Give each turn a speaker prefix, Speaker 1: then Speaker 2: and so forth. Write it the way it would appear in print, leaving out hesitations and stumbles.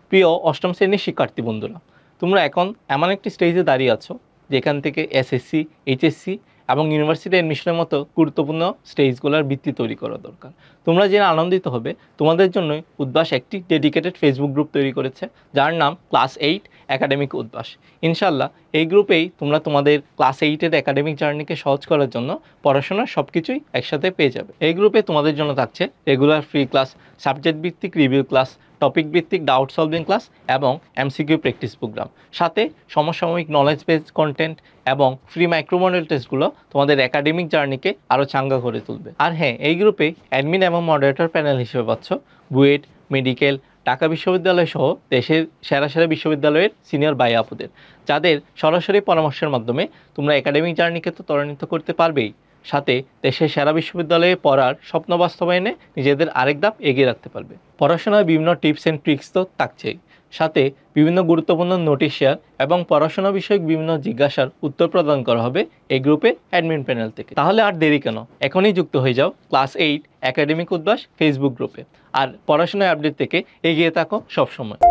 Speaker 1: প্রিয় অষ্টম শ্রেণীর শিক্ষার্থী বন্ধুরা, তোমরা এখন এমন একটি স্টেজে দাঁড়িয়ে আছো যেখান থেকে এসএসসি, এইচএসসি এবং ইউনিভার্সিটি অ্যাডমিশনের মতো গুরুত্বপূর্ণ স্টেজগুলোর ভিত্তি তৈরি করা দরকার। তোমরা জেনে আনন্দিত হবে, তোমাদের জন্যই উদ্ভাস একটি ডেডিকেটেড ফেসবুক গ্রুপ তৈরি করেছে, যার নাম ক্লাস 8 একাডেমিক উদ্ভাস। ইনশাল্লাহ এই গ্রুপেই তোমরা তোমাদের ক্লাস 8-এর একাডেমিক জার্নিকে সহজ করার জন্য পড়াশোনার সব কিছুই একসাথে পেয়ে যাবে। এই গ্রুপে তোমাদের জন্য থাকছে রেগুলার ফ্রি ক্লাস, সাবজেক্ট ভিত্তিক রিভিউ ক্লাস, টপিক ভিত্তিক ডাউট সলভিং ক্লাস এবং এমসিকিউ প্র্যাকটিস প্রোগ্রাম, সাথে সমসাময়িক নলেজ বেসড কন্টেন্ট এবং ফ্রি মাইক্রো মডেল টেস্টগুলো তোমাদের একাডেমিক জার্নিকে আরও চাঙ্গা করে তুলবে। আর হ্যাঁ, এই গ্রুপে অ্যাডমিন এবং মডারেটর প্যানেল হিসেবে পাচ্ছ বুয়েট, মেডিকেল, ঢাকা বিশ্ববিদ্যালয় সহ দেশের সেরা সেরা বিশ্ববিদ্যালয়ের সিনিয়র ভাই আপুদের, যাদের সরাসরি পরামর্শের মাধ্যমে তোমরা একাডেমিক জার্নিকে তো ত্বরান্বিত করতে পারবেই, সাথে দেশের সেরা বিশ্ববিদ্যালয়ে পড়ার স্বপ্ন বাস্তবায়নে নিজেদের আরেক ধাপ এগিয়ে রাখতে পারবে। পড়াশোনায় বিভিন্ন টিপস অ্যান্ড ট্রিক্স তো থাকছেই, সাথে বিভিন্ন গুরুত্বপূর্ণ নোটিশ শেয়ার এবং পড়াশোনা বিষয়ক বিভিন্ন জিজ্ঞাসার উত্তর প্রদান করা হবে এই গ্রুপের অ্যাডমিন প্যানেল থেকে। তাহলে আর দেরি কেন, এখনই যুক্ত হয়ে যাও ক্লাস 8 একাডেমিক উদ্ভাস ফেসবুক গ্রুপে, আর পড়াশোনার আপডেট থেকে এগিয়ে থাকো সবসময়।